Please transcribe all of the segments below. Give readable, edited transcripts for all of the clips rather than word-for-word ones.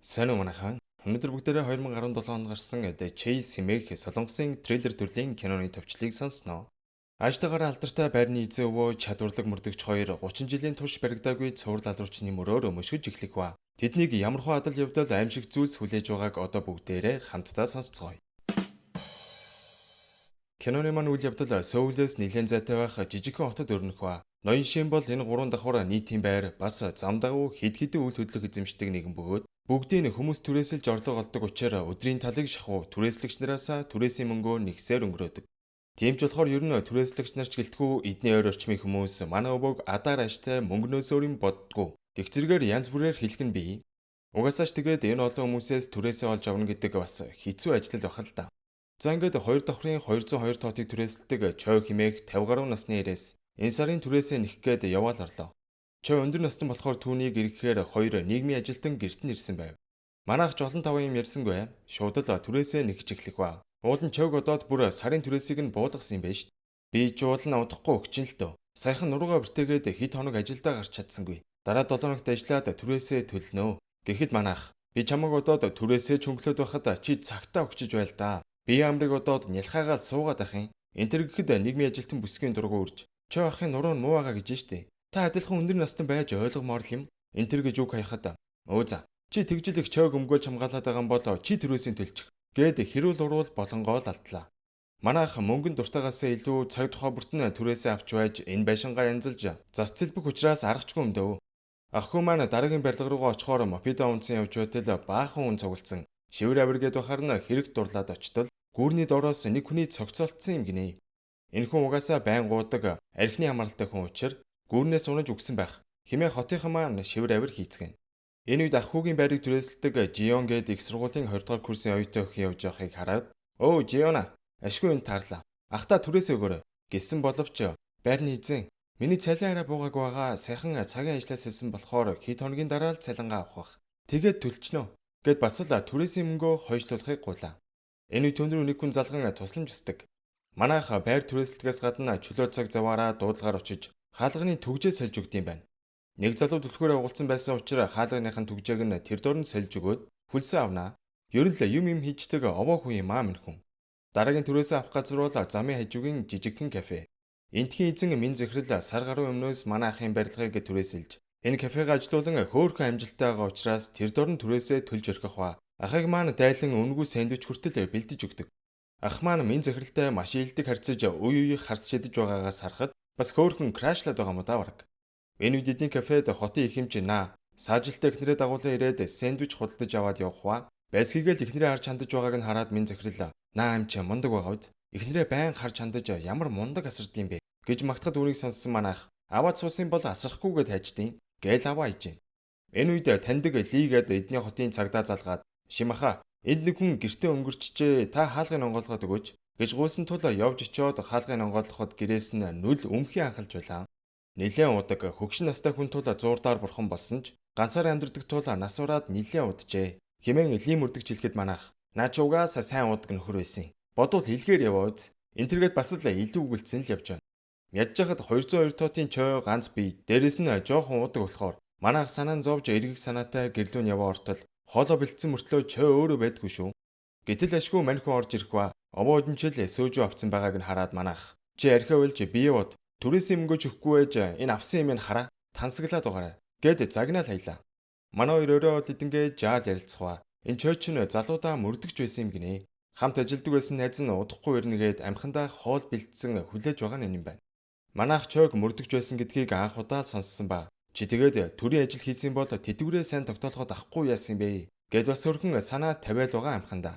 Сайн уу манайхан. Өнөөдөр бүгдээрээ 2017 онд гарсан The Chase хэмээх солонгосын трейлер төрлийн киноны төвчлийг сонсноо. Аажтайгаар алдартай байрны эзэн өвөө чадварлаг мөрдөгч хоёр 30 жилийн турш баригдаагүй цуврал алуурчны мөрөөр мөшгөж эхлэх ба тэднийг ямархуу адал явдал аимшиг зүйлс хүлээж байгааг одоо бүгдээрээ хамтдаа сонсцгоё. Киноны маань үйл явдал Сөүлээс нэлээд зайтай байх жижигхэн хотод өрнөх ба ноён шин бол энэ гурван давхар нийтийн байр бас зам дагуу хэд хэдэн үйл хөдлөх эзэмшдэг нэгэн бөгөөд бүгдийг нь хүмүүс түрээсэлж орлого олдог учраас өдрийн талыг шахуу түрээслэгч нараас түрээсийн мөнгөө нэгсээр өнгөрөөдөг. Тийм ч болохоор ер нь түрээслэгч нар ч гэлтгүү эдний ойр орчмын хүмүүс манай өвөг адаар аштай мөнгнөөс өөр юм боддгоо. Гэх зэрэгээр янз бүрээр хэлэх нь бий. Угаасаа ч тэгээд энэ олон хүмүүсээс түрээсээ олж авна гэдэг бас хэцүү ажил байх л да. За ингээд 2 давхрын 202 тоотыг түрээсэлдэг Чой химээх 50 гаруй насны ирээс энэ сарын түрээсээ нэх гээд яваал орлоо. Чой өндөр насны болохоор түүнийг ирэхээр хоёр нийгмийн ажилтан гэрт нь ирсэн байв. Манайх ч олон таван юм ярьсангүй. Шууд л түрээсээ нэгж эхлэх ба. Уул нь Чойг одоод бүр сарын түрээсийг нь буулгасан юм байна шүү. Би ч уул нь удахгүй өгчин л дөө. Саяхан нуруугаа бэртээгээд хэд хоног ажилдаа гарч чадсангүй. Дараа 7 хоногт ажиллаад түрээсээ төлнө. Гэхэд манайх би чамайг одоод түрээсээ чөнгөлөд байхад чи цагтаа өгчөж байл да. Би амрыг одоод нялхаагаал суугаад ах юм. Энтэр гэхэд нийгмийн ажилтан бүсгийн дургу үрж Чой ахын нуруу нь муу байгаа гэж штэ. Та адилхан өндөр настай байж ойлгомоор л юм. Энтэр гэж үг хаяхад өө за чи тэгжил их Чойг өмгөөлж хамгаалаад байгаа юм болоо чи түрээсийн төлчих гээд хэрүүл урвал болонгоо л алдлаа. Манайх мөнгөнд дуртайгаас илүү цаг тухай бүртэн түрээсээ авч байж энэ байшингаа янзалж зас цэлбэг учраас аргачгүй юм дөө. Ах хүү маань дараагийн барилга руугаа очихоор мопеда унцсан явж байтал баахан хүн цугулсан. Шивэр авиргээд бахаар нь хэрэг дурлаад очтол гүүрний дороос нэг хүний цогцолтсон юм гинэ. Энэ хүн угаасаа байн гуудаг архины хамааралтай хүн учраас гүүрнээс унаж үгсэн байх. Химээ хотынхан маань шивэр авир хийцгэн. Энэ үед ах хүүгийн байрыг түрээсэлдэг Жион гээд их сургуулийн 20 дугаар курсын оюутан охин явж байгааг хараад "Өө Жиона, ашгүй энэ таарлаа. Ах та түрээсээ өгөөрэй" гэсэн боловч байрны эзэн миний цалин арай буугааг байгаа сайхан цагийн ажлаас ирсэн болохоор хэд хоногийн дараа л цалингаа авах бах. Тэгээд төлчнөө гэд бас л түрээсийн мөнгөө хойшлуулахыг гуйлаа. Энэ үед түндрүү нэг хүн залган тусламж хүсдэг. Манайх байр түрээсэлтгээс гадна чөлөө цаг заваараа дуудлагаар очиж хаалганы түгжээ сольж өгд юм байна. Нэг залуу түлхүүрээ угалсан байсан учраас хаалганыхын түгжээг нь тэр дор нь сольж өгөөд хүлсэн авнаа. Ер нь л юм хийждэг овоо хүн юм аа минь хүн. Дараагийн түрээсээ авах газар бол замын хажуугийн жижигхэн кафе. Энтхийн эзэн минь захирал сар гаруй өмнөөс манай ахын барилгыг түрээсэлж энэ кафег ажилуулан хөөрхөн амжилттай байгаа учраас тэр дор нь түрээсээ төлж өргөх ба ахыг маань дайлан үнгүй сэндвич хүртэл бэлдэж өгдөг. Ах маань минь захиралтай маш илдэг харьцаж үе үеийг харц шидэж байгаагаас харахад бас хөөрхөн крашлаад байгаа юм да бараг. Энэ үед эдний кафед хотын их хэмжээ наа саажилтаа эхнэрээ дагуулan ирээд сэндвич худалдаж аваад явах ба байсгийгээл эхнэрээ харж хандаж байгааг нь хараад минь захирал наа амч мундаг байгаа үз. Эхнэрээ байн харж хандаж ямар мундаг асард юм бэ гэж магтахад үүнийг сонссон манайх аваад суусан бол асрахгүйгээд хайчдیں۔ Гээл аваа ижээ. Энэ үед таньдаг лигээд эдний хотын цагдаа залгаад "Шимаха, энд нэг хүн гэртээ өнгөрчжээ. Та хаалгыг онгойлгоод өгөөч" гэж гуйсан тул явж очиод хаалгыг онгойлгоход гэрээс нь нүл өмхийн анхалж байлаа. Нилээн удаг хөгшин настай хүн тул зуурдаар бурхан болсон ч ганцаар амьдардаг тул нас ураад нилээн уджээ. Химэн элийн мөрдөгч хэлэхэд манайх "Наа ч угаасаа сайн удаг нөхөр байсан. Бодвол илгээр яваа үз." Энтергээд бас л илүү үгэлцэн л явж байна. Ядж хахад 202 тоотын Чой ганц бие дээрэс нь жоохон удаг болохоор манайх санаа нь зовж эргэх санаатай гэрлүүн яваа ортол хоолоо бэлдсэн мөртлөө Чой өөрөө байдгүй шүү. Гэтэл ашгүй маньхан орж ирэх ба овоо удинчил сөөжөө авцсан байгааг нь хараад манайх "Чи архиа уйлж бие бод. Түрээсийн мөнгөө өгөхгүй байж энэ авсан юм ин хараа. Тансаглаад угаарай" гэд загнаал хаялаа. Манай хоёр өрөө бол эдэнгээ жаал ярилцгаа. Энэ Чой ч залуудаа мөрдөгч байсан юм гинэ. Хамт ажилдаг байсан найз нь удахгүй ирнэгээд амхандаа хоол бэлдсэн хүлээж байгаа нь юм байна. Манайх Чойг мөрдөгч байсан гэдгийг анх удаа сонссон ба "Чи тэгээд төрийн ажил хийсэн бол тэтгэврээ сайн тогтоолоход авахгүй яасан бэ?" гэд бас өрхөн санаа тавиал байгаа амхандаа.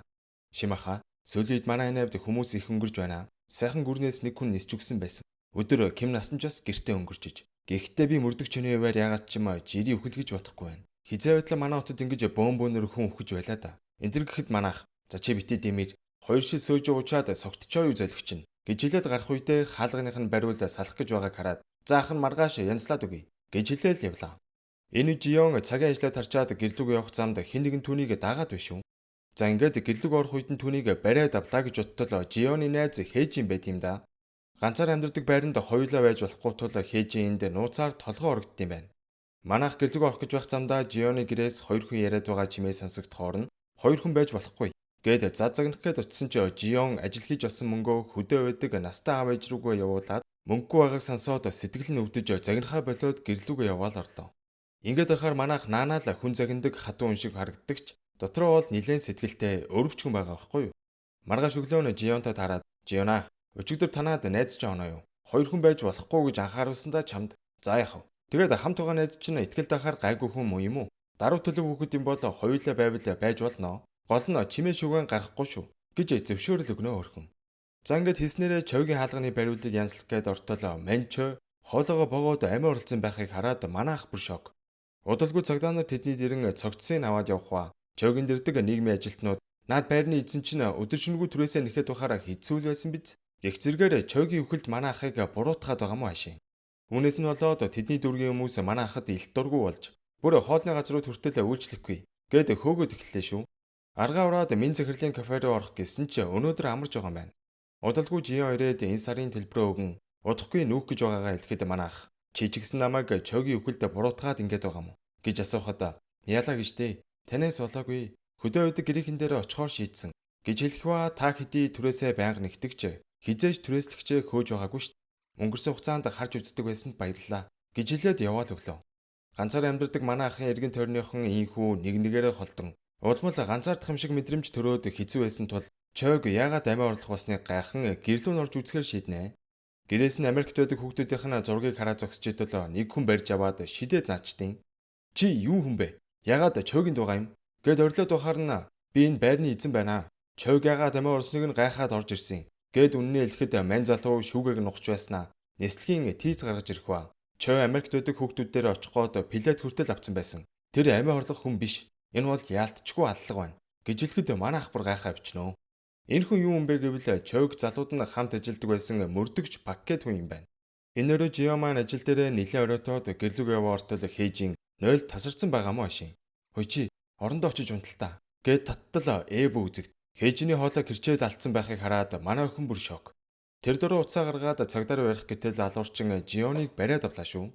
"Шимаха, сүүлийн үед манай найвд хүмүүс их өнгөрж байна. Сайхан гүрнээс нэг хүн нисч өгсөн байсан. Өдөр Ким насан ч бас гэртээ өнгөрчөж. Гэхдээ би мөрдөгч хүний хуваар ягаад ч юм жирийн үхэл гэж бодохгүй байна. Хизээ байтал манай хотод ингэж бөөнбөөнөр хүн өгч байлаа да. Энтэр гэхэд манайх за чи битээ дэмэр хоёр шил сөөж уучаад согтчоо юу золигч нь гэж хэлээд гарах үедээ хаалганых нь бариул салах гэж байгааг хараад "Заах нь маргааш янзлаад өгье" гэж хэлээл явлаа. Энэ Жион цагийн ажлаа тарчаад гэрлүүг явах замд хэн нэгэн түүнийг дагаад байш шүү. За ингээд гэрлүүг орох үед нь түүнийг бариад авлаа гэж бодлоо Жионы найз Хээжин байт юм да. Ганцаар амьдардаг байранд хоёулаа байж болохгүй тул Хээжин энд нууцаар толгоо орогдсон юм байна. Манайх гэрлэг орох гэж байх замдаа Жионы гэрээс хоёр хүн яриад байгаа чимээ сонсогдохоор нь хоёр хүн байж болохгүй. Гээд зад загнах гээд утсан ч Жион ажил хийж олсон мөнгөө хөдөө байдаг настай аав ээж рүүгээ явуулаад мөнгөгүй байгааг сонсоод сэтгэл нь өвдөж загнахаа болоод гэрлүүгээ яваал орлоо. Ингээд орохоор манайх наанаал хүн загнадаг хатуу хүн шиг харагдагч дотроо бол нилээн сэтгэлтэй өрөвч хүн байгаа байхгүй юу? Маргааш өглөө нь Жионтой тараад "Жиона, өчигдөр танаад найз ч оноо юу? Хоёр хүн байж болохгүй гэж анхааруулсандаа чамд. За яах вэ? Тэгээд хамт байгаа найз чинь ихтгэл дахаар гайгүй хүн муу юм уу? Даруй төлөв хүүхэд юм бол хоёулаа байвал байж болно. Гол нь чимээ шүгэн гарахгүй шүү" гэж зөвшөөрөл өгнө өөрхөн. За ингээд хийснээрээ Чойгийн хаалганы бариулыг янзлах гээд ортол Манчо хоолоогоо богоод амиа уралцсан байхыг хараад манайх бүр шок. Удалгүй цагдаа нар тэдний дэрэн цогцсыг аваад явхва. Чойгийн дэрдэг нийгмийн ажилтнууд наад байрны эзэн чинь өдөр шөнөгүй түрээсээ нэхэд бахаараа хэцүүл байсан биз. Их зэрэгээр Чойгийн өвхөлд манай ахыг буруутгаад байгаа мó хашийн. Үүнээс нь болоод тэдний дүүргийн хүмүүс манай ахад илт дургүй болж бүр хоолны газрууд хүртэл үйлчлэхгүй гээд хөөгөөд эхэллээ шүү. Аргаа ураад Мин захирлын кафе руу орох гэсэн чи өнөөдөр амарч байгаа юм байна. Удалгүй Жион ирээд энэ сарын төлбөрөө өгөн удахгүй нүүх гэж байгаагаа хэлэхэд манай ах чи ч гэсэн намайг Чойгийн өвхөлд буруутгаад ингэж байгаа мó гэж асуухад яалаа гэж дээ. Танаас болоогүй. Хөдөө байдаг гэрийнхэн дээр очихоор шийдсэн гэж хэлэх ба та хэдий түрээсээ байнга нэгтгэж хизээж түрээслэгчээ хөөж байгаагүй шүү. Өнгөрсөн хугацаанд харж үздэг байсанд баярлалаа гэж хэлээд яваал өглөө. Ганцаар амьдардаг манай ахын эргэн тойрныхон ийхүү нэг нэгээрээ холдон улмал ганцаардах юм шиг мэдрэмж төрөөд хэцүү байсан тул Чойг яагаад амиа орлох басныг гайхан гэрлүүн орж үзэхээр шийднэ. Гэрээс нь Америкт байдаг хүүхдүүдийнх нь зургийг хараад зогсож идэл нэг хүн барьж аваад шидээд наачтیں۔ Чи юу хүн бэ? Яагаад Чойгийн дугаа юм? Гэд орилоод бахаар нь би энэ байрны эзэн байна. Чойг яагаад амиа орсныг нь гайхаад орж ирсэн. Гэд үннээ хэлэхэд мань залуу шүүгээг нухч байснаа. Нислэгийн тийз гаргаж ирэх ба. Чой Америкт байдаг хүүхдүүд дээр очих гоод пилет хүртэл авсан байсан. Тэр амиа орлох хүн биш. Энэ бол яалтчгүй аллаг байна гэж хэлэхэд манай ах бүр гайхаа бичнэ. Энэ хүн юу юм бэ гэвэл Чойг залууд нь хамт ажилладаг байсан мөрдөгч пакет хүн юм байна. Энэ өрөө Жио маань ажил дээр нэлээд оройтоод гэрлүүг яваа ортол Хейжин 0 тасарсан байгаа мó ашийн. Хөөе чи орондоо очиж унталтаа гэд таттал эбо үзэгт. Хейжиний хоолой гэрчээд алдсан байхыг хараад манай охин бүр шок. Тэр дөрөв уцаа гаргаад цагдаар барих гэтэл алуурчин Жионыг бариад авлаа шүү.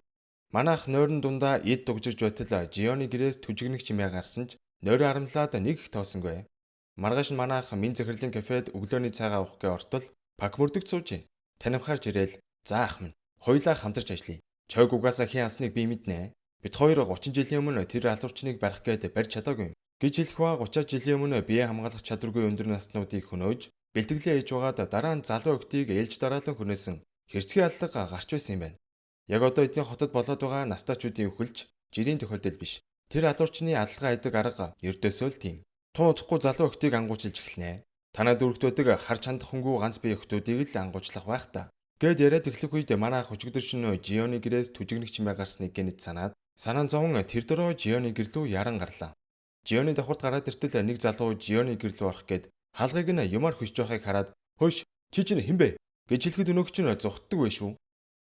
Манайх нойрон дундаа эд дугжирж байтал Жионы гэрээс түжигнэг чимээ гарсан ч нойр арамлаад нэг их тоосонгүй. Маргааш нь манайх Мин захирлын кафед өглөөний цайгаа уух гээ ортол пак мөрдөг сууж. Танивхаарж ирээл "За ах минь, хоёулаа хамтарч ажиллая. Чойг угаасаа хин асныг би мэднэ. Бид хоёр 30 жилийн өмнө тэр алуурчныг барих гээд барьж чадаагүй юм" гэж хэлэх ба 30 жилийн өмнө бие хамгаалах чадваргүй өндөр наснуудыг хөнөөж бэлтгэлээ хийж байгаад дараа нь залуу охтыг ээлж дараалан хөнөөсөн хэрцгий аллага гарч байсан юм байна. Яг одоо эдний хотод болоод байгаа настаачуудын өхөлж жирийн тохиолдол биш. Тэр алуурчны аллага айдаг арга ердөөсөө л тийм. Тун удахгүй залуу охтыг ангуучилж эхэлнэ. Танаа дүүрэгтүүдийг харж хандах хөнгүү ганц бие охтуудыг л ангуучлах байх та. Гэд яриад эхлэх үед манай ах өчигдөр шөнө Жионы гэрээс түжигнэг чимээ гарсныг гэнэт санаан зовон тэр дөрөө Жионы гэрлүү яран гарлаа. Жионы давхарт гараад иртэл нэг залуу Жионы гэрлүү орох гээд хаалгыг нь юмар хөсж байхыг хараад "Хөөш, чи чинь хэн бэ?" гэж хэлэхэд өнөөгч нь зугтдаг вэ шүү.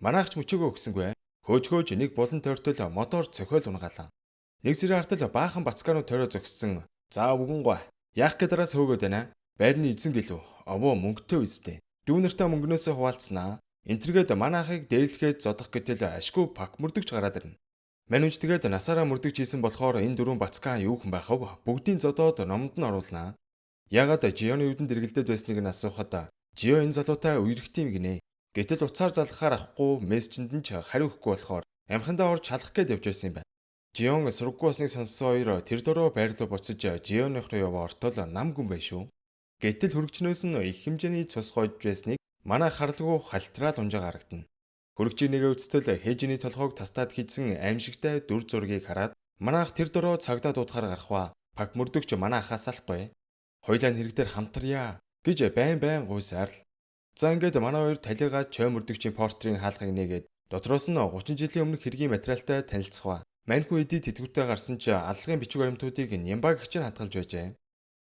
Манайх ч мөчөөгөө өгсөнгүй. Хөөж нэг булан тойртол мотор цохиол унгаалаа. Нэг сэрийн артал баахан бацкаанууд тойроо зогссон. "За үгэнгой. Яах гээд араас хөөгөөд байна. Байрны эзэн гэлөө. Овоо мөнгөтэй үстэй. Дүүнэртээ мөнгнөөсөө хуваалцснаа. Энтергээд манайхыг дээрлэхэд зодох гэтэл ашгүй пак мөрдөгч гараад ирнэ. Мань үнчтэйгээд насаараа мөрдөгч хийсэн болохоор энэ дөрвөн бацкаа юу хүн байх вэ? Бүгдийн зодоод номонд нь оруулнаа." Ягаад Жионы үдэнд эргэлдээд байсныг нь асуухад Жио энэ залуутай үерхт юм гинэ. Гэтэл уцаар залгахаар авахгүй мессежэнд нь ч хариу өгөхгүй болохоор амхандаа орж халах гээд явж байсан юм байна. Жион сургаггүй болсныг сонссон хоёр тэр дөрөө байр руу буцаж Жионых руу яваа ортол нам гүн байш шүү. Гэтэл хөргөчнөөс нь их хэмжээний цус гойж байсныг манай харалгүй халтраал унжаа харагдана. Хөргөчийг нэгэ үцтэл Хейжиний толгойг тастаад хийсэн аимшигтай дүр зургийг хараад манайх тэр дөрөө цагдаа дуудахаар гарахва. Пак мөрдөгч манай ахаас алахгүй. Хоёлаа нэрэг дээр хамтарья гэж байн гуйсаар л. За ингээд манай хоёр талигаа Чой мөрдөгчийн портрийн хаалгыг нээгээд дотроос нь 30 жилийн өмнөх хэргийн материалтай танилцсахва. Маньхүү эдийн тэтгэвртэй гарсан ч аллагын бичиг баримтуудыг Нямбаг гэгчээр хадгалж байжээ.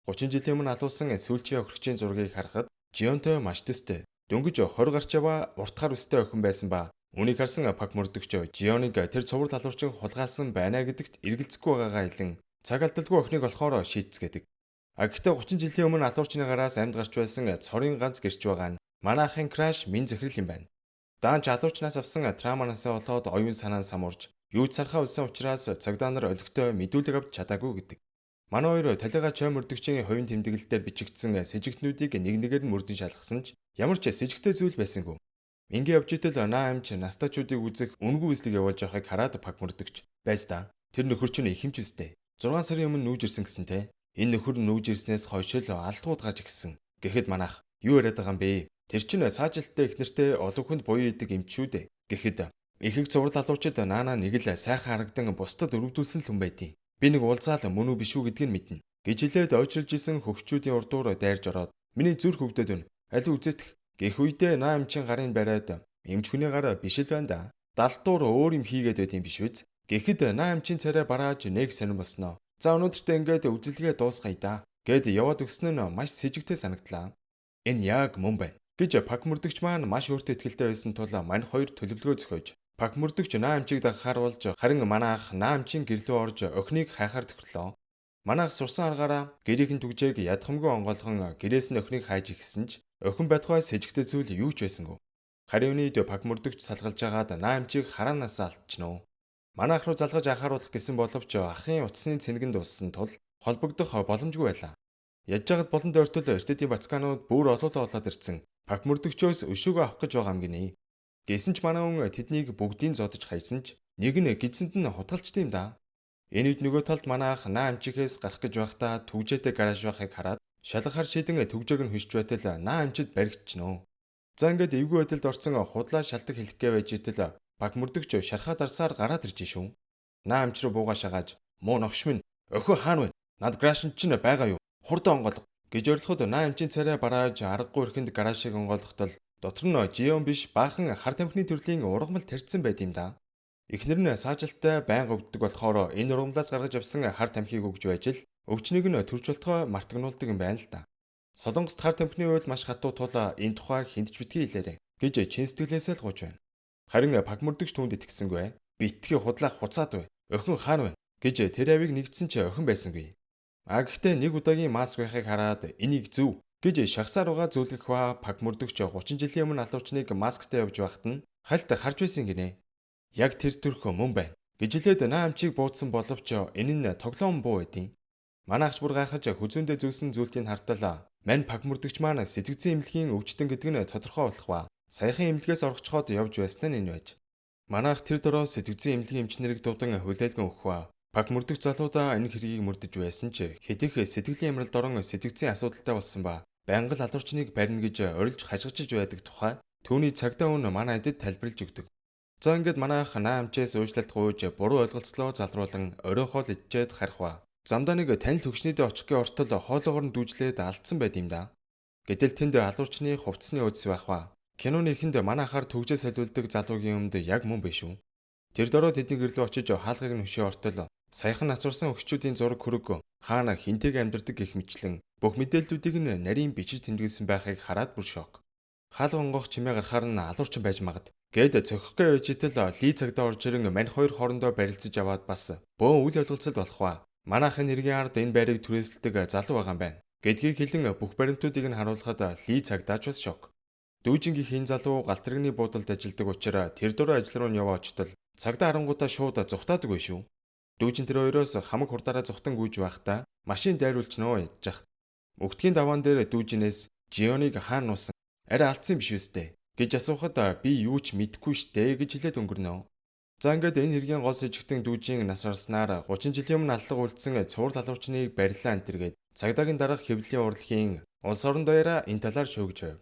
30 жилийн өмнө алуулсан сүүлчийн охирогчийн зургийг харахад Жионтой маш төстэй. Дөнгөж 20 гарч яваа уртхаар өстэй охин байсан ба үүнийг харсан пак мөрдөгч Жионыг тэр цуврал алуурчин хулгайлсан байна гэдэгт эргэлзэхгүй байгаагаа хэлэн цаг алдалгүй охиныг олохоор шийцгээдэг. Гэхдээ 30 жилийн өмнө алуурчны гараас амьд гарч байсан цорын ганц гэрч байгаа нь манай ахын краш Мин захирал юм байна. Даанч алуурчнаас авсан травманаас болоод оюун санаа нь самурж Юу ч санахаа улсан учраас цагдаа нар олигтой мэдүүлэг авч чадаагүй гэдэг. Манай хоёр талигаа чой мөрдөгчийн хувийн тэмдэглэлээр бичигдсэн сэжигтнүүдийг нэг нэгээр нь мөрдөн шалгасан ч ямар ч сэжигтэй зүйл байсангүй. Ингээ явж итэл наа амч настачуудыг үзэх үнгүй үзлэг явуулж байгааг хараад пак мөрдөгч байс та. Тэр нөхөр чинь их хэмж үстэй. 6 сарын өмнө нүүж ирсэн гэсэнтэй. Энэ нөхөр нүүж ирснээс хойш л алдгууд гарч гисэн. Гэхэд манайх юу яриад байгаа юм бэ? Тэр чинь саажилттай их нэртэй олон хүнд буян идэг эмч шүү дээ. Гэхэд ихэнх зураг залуучууд наана нэг л сайхан харагдан бусдад өрөвдүүлсэн л хүн байдیں۔ Би нэг уулзаал мөн үү биш үү гэдгийг мэднэ. Гэж хэлээд ойчилж исэн хөгчүүдийн урдуур дайрж ороод миний зүрх хөвдөд байна. Аль үзэх гэх үедээ наа амчин гарын бариад эмч хүний гар биш л байна да. Далтуур өөр юм хийгээд байт юм биш үз. Гэхэд наа амчин царай барааж нэг сонирн босноо. За өнөөдөртөө ингээд үзэлгээ дуусгая да. Гэд яваад өгсөн нь маш сэжигтэй санагдлаа. Энэ яг мөн байна. Гэж пак мөрдөгч маань маш өөртөө ихтэй байсан тул мань хоёр төлөвлөгөө зохиож пак мөрдөгч наа амчиг дагахаар болж харин манаах наа амчин гэрлөө орж охиныг хайхаар тохирлоо. Манаах сурсан аргаараа гэрийн түгжээг ядхамгүй онгойлгон гэрээс нь охиныг хайж ихсэн ч охин байтугай сэжигтэй зүйл юу ч байсангүй. Харин үед пак мөрдөгч салгалж агаад наа амчиг хараанаас алдчихноо. Манаах руу залгаж анхааруулах гэсэн боловч ахын утасны цэнгэнд дуссан тул холбогдох боломжгүй байлаа. Яж жагад болон дойртол эртэдийн бацкаанууд бүр олоолаа болоод ирсэн. Пак мөрдөгчөөс өшөөгөө авах гэж байгаа юм гинэ. Гэсэн ч манай хүн тэднийг бүгдийг зодож хайсан ч нэг нь гидсэнд нь хутгалчтай юм да. Энэ үед нөгөө талд манаах наа амчигээс гарах гэж байхдаа түгжээтэй гараж байхыг хараад шалгахаар шийдэн түгжээг нь хөшж байтал наа амчид баригдчихноо. За ингээд эвгүй байдалд орсон худлаа шалтак хэлэхгээ байж итэл пак мөрдөгч шархаа дарсаар гараад ирж шүү. Наа амч руу буугаа шагааж муу новш минь өхөө хаана вэ? Над грашин чинь байгаа юу? Хурдан онгойлго гэж орилоход наа амчин царай барааж аргагүй ихэнд гараашиг онгойлгохтол дотор нь жион биш баахан хар тамхины төрлийн ургамал тарьдсан байт юм да. Эхнэр нь саажилттай байнга өвддөг болохоор энэ ургамлаас гаргаж авсан хар тамхиг өгж байж л өвчнийг нь төрж болтгой мартагнуулдаг юм байна л да. Солонгост хар тамхины уйл маш хатуу тул энэ тухай хинтж битгий хэлээрэй гэж чин сэтгэлээсээ л гуйж байна. Харин пак мөрдөгч түүнд итгэсэнгүй. Битгий худлаа хуцаад бай. Охин хаана вэ гэж тэр авийг нэгдсэн ч охин байсангүй. Гэхдээ нэг удаагийн маск байхыг хараад энийг зөв гэж шагсаар угаа зүлгэх ба пак мөрдөгч 30 жилийн өмнө алуучныг масктай явж байхад нь хальт харж байсан гинэ. Яг тэр төрх мөн байна. Гэж хэлээд наа амчиг буудсан боловч энэ нь тоглоом буу байдیں۔ Манайхч бүр гайхаж хүзүүндээ зүүсэн зүйлтийг хартал мань пак мөрдөгч маань сэтгцэн эмнэлгийн өвчтөн гэдэг нь тодорхой болох ба саяхан эмнэлгээс орчиход явж байсан нь энэ байж. Манайх тэр дөрөө сэтгцэн эмнэлгийн эмчнэрийг дуудан хүлээлгэн өгөх ба пак мөрдөгч залуудаа энэ хэргийг мөрдөж байсан ч хэдих сэтгэлийн ямралд орон сэтгцэн асуудалтай болсон ба байнга л алуурчныг барина гэж орилж хашгижж байдаг тухай түүний цагдаа өн манай эдэд тайлбарлаж өгдөг. За ингээд манайх наа амчээс уушлалт гуйж буруу ойлголцлоо залруулан оройхол идчихэд харих ба замдаа нэг танил хөгшнөдөө очихгийн ортол хоолоогоор нь дүүжлээд алдсан байд юм да. Гэтэл тэнд алуурчны хувцсны өөдс байх ба киноны ихэнд манайхаар төгжээ солиулдаг залуугийн өмд яг мөн биш үү. Тэр дөрөө тэдний гэрлөө очиж хаалгыг нь хөшөө ортол саяхан насварсан өгчүүдийн зураг хөрөг хаана хинтэйг амьдардаг гэх мэтлэн бүх мэдээллүүдийг нь нарийн бичиж тэмдэглэсэн байхыг хараад бүр шок. Хаалга онгох чимээ гарахаар нь алуурчин байж магад. Гэд цохихгээ байж итэл ли цагдаа орж ирэн мань хоёр хоорондоо барилцаж аваад бас бөөн үйл явдалцал болох ба манайхын нэргийн ард энэ байрыг түрээсэлдэг залуу байгаа юм байна. Гэдгийг хэлэн бүх баримтуудыг нь харуулхад ли цагдаач бас шок. Дүүжингийн хийн залуу галтрагны буудалд ажилладаг учраас тэр дөрөө ажил руу нь яваа очтол цагдаа харангуудаа шууд зүхтаадаг bay шүү. Дүүжин тэр хоёроос хамаг хурдаараа зүхтан гүйж байхдаа машин дайруулчноо ядчих. Өгтгийн даваан дээр дүүжинээс Жионыг хаана нуусан арай алдсан биш үстэй гэж асуухад би юу ч мэдэхгүй штэ гэж хэлээд өнгөрнөө. За ингээд энэ хэргийн гол сэжигтэн дүүжин нас барснаар 30 жилийн өмнө аллах үлдсэн цуврал алуурчныг барилаа энтергээд цагдаагийн дараах хэвлэлийн урлагийн улс орон даяараа энэ талаар шүүгж байв.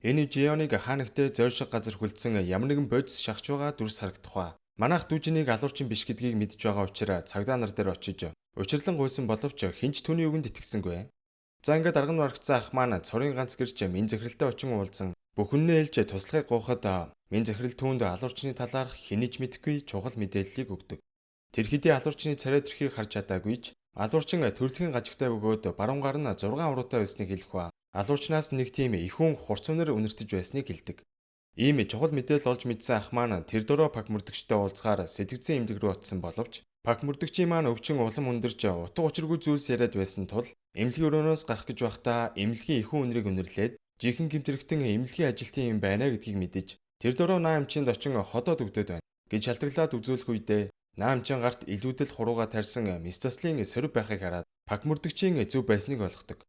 Энэ Жионыг хаанагтээ зойршиг газар хүлдсэн ямар нэгэн бодис шахаж байгаа дүрс харагдах ба манайх дүүжинийг алуурчин биш гэдгийг мэдж байгаа учраас цагдаа нар дээр очиж учирлан гуйсан боловч хинч түүний үгэнд итгэсэнгүй. За ингээд арга нь барагцсан ах маань цорын ганц гэрч минь захиралтай очин уулзсан бүхнээ ээлж туслахыг гооход минь захирал түүнд алуурчны талаарх хинэж мэдэхгүй чухал мэдээллийг өгдөг. Тэр хэдий алуурчны царай төрхийг харж чадаагүй ч алуурчин төрөлхийн гажигтай бөгөөд баруун гар нь 6 уруутай байсныг хэлэх ба алуурчнаас нэг тийм их хүн хурц үнээр үнэртэж байсныг хэлдэг. Ийм чухал мэдээлэл олж мэдсэн ах маань тэр дөрөө пак мөрдөгчтэй уулзгаар сэтгцэн эмнэлэг рүү очсон боловч пак мөрдөгчийн маань өвчин улам өндөрж утга учиргүй зүйлс яриад байсан тул эмнэлгийн өрөөнөөс гарах гэж байхдаа эмнэлгийн их хүн үнэрийг үнэрлээд жихэн гэмтэрэгтэн эмнэлгийн ажилтан юм байна гэдгийг мэдэж тэр дөрөө наа амчинд очин ходоод өгдөөд байна гэж шалтгаглаад үзүүлэх үедээ Наамчин гарт илүүдэл хурууга тарьсан мистаслын сорив байхыг хараад пагмурдагчийн зөв байсныг ойлгодог.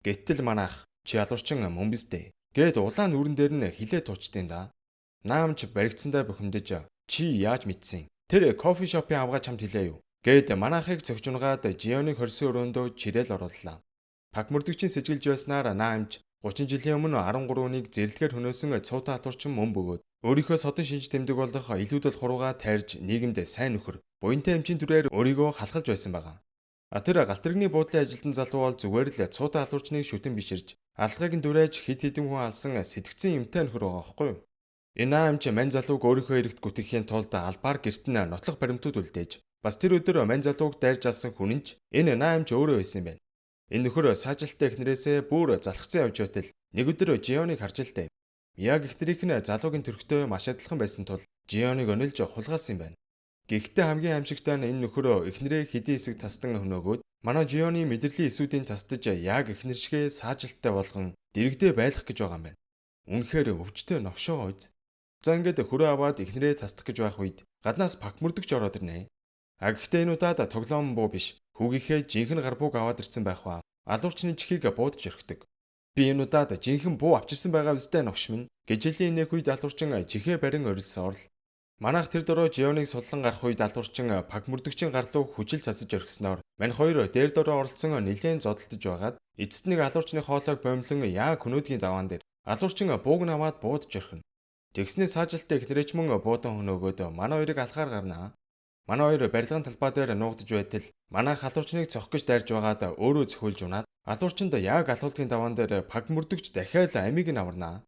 Гэтэл манайх чи алуурчин мөн биз дээ. Гээд улаан нүрэн дээр нь хилээ туучдیں۔ Да. Наамч баригдсандаа бухимдаж чи яаж мэдсэн? Тэр кофе шопын авгаа чамд хэлээ юу? Гээд манайхыг цогжунгаад Жионыг хорсын өрөөндөө чирээл орууллаа. Пагмурдагчийн сэжгэлж байснаар Наамч 30 жилийн өмнө 13-ыг зэрлэгээр хөнөөсөн цуута алуурчин мөн бөгөөд өөрийнхөө содон шинж тэмдэг болох илүүдэл хурууга тарьж нийгэмд сайн нөхөр, буянтай эмчийн түрээр өөрийгөө халахалж байсан байгаа. Тэр галтрэгний буудлын ажилтан залуу бол зүгээр л цуута алуурчныг шүтэн биширж, алхахыг нь дүрээж хид хідэн хүн алсан сэтгцэн эмтэй нөхөр байгаа байхгүй юу? Энэ Наамч мань залууг өөрийнхөө эрэгт гүтгэхийн тулд албаар гэрт нь нотлох баримтууд үлдээж, бас тэр өдөр мань залууг дайрж алсан хүн нь ч энэ Наамч өөрөө байсан юм байна. Энэ нөхөр саажилттай эхнэрээсээ бүр залхацсан явж байтал нэг өдөр Жионыг харж л дээ. Яг эхнэрийнх нь залуугийн төрхтэй маш адилхан байсан тул Жионыг онилж хулгайлсан юм байна. Гэхдээ хамгийн аимшигтай нь энэ нөхөр эхнэрээ хэдийн хэсэг тасдан хөнөөгөөд манай Жионы мэдрэлийн эсүүдийн тасдаж яг эхнэр шигээ саажилттай болгон дэрэгдээ байлгах гэж байгаа юм байна. Үнэхээр өвчтөе новшоо үз. За ингээд хөрөө аваад эхнэрээ тасдах гэж байх үед гаднаас пагмурдагч ороод ирнэ. Гэхдээ энэ удаад тоглоом буу биш. Хүүгийнхээ жинхэнэ гарбууг аваад ирсэн байх ба алуурчны чихийг буудаж орхидог. Би энэ удаад жинхэнэ буу авчирсан байгаа үстэй новш минь. Гжилийн нэг үед алуурчин чихээ барин орилсон орл. Манайх тэр дөрөө Жионыг судлан гарах үед алуурчин пагмурдагчийн гарлууг хүчил цацаж орхисноор мань хоёр дээр дөрөө оролцсон нэлээд зодтолдож байгаад эцэст нэг алуурчны хоолойг бомлон яг хөнөөдгийн даваан дээр алуурчин бууг нь аваад буудаж орхино. Тэгснээ саажилттай эхнэрээч мөн буудан хөнөөгөөд манай хоёрыг алхаар гарнаа. Манай хоёр барилгын талбай дээр нуугдж байтал манайх алуурчныг цохих гэж дайрж байгаад өөрөө цохиулж унаад алуурчинд яг алуултын даваан дээр пагмурдагч дахиад амийг нь аварнаа.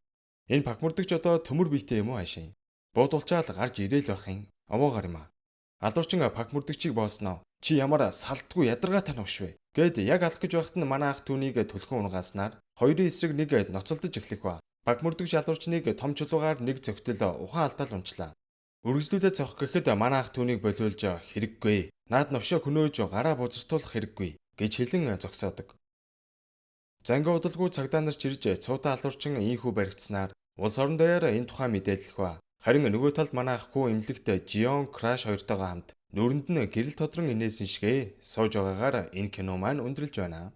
Энэ пагмурдагч одоо төмөр биетэй юм уу хаашийн? Буудулчаал гарч ирээл байх юм. Овоогоор юм а. Алуурчин пагмурдагчийг боосноо. Чи ямар салтгүй ядаргаатай новш вэ? Гэд яг алах гэж байхад нь манай ах түүнийг түлхэн унгааснаар хоёрын эсрэг нэг ноцолдож эхлэх ба. Пагмурдагч алуурчныг том чулуугаар нэг цогтөл ухаан алдаал унчлаа. Үргэлжлүүлээд цохих гэхэд манай ах түүнийг болиулж хэрэггүй. Наад новшоо хөнөөж гараа бузартуулах хэрэггүй гэж хэлэн зогсоодог. Занга удалгүй цагдаа нар чирж цуута алуурчин ийхүү баригдсанаар улс орон даяар энэ тухай мэдээлэх ба. Харин нөгөө талд манай ах хүү эмнэлэгт Жион Краш хоёртойгоо хамт нүрэнд нь гэрэл тодрон инээсэн шигээ сууж байгаагаар энэ кино маань өндөрлж байна.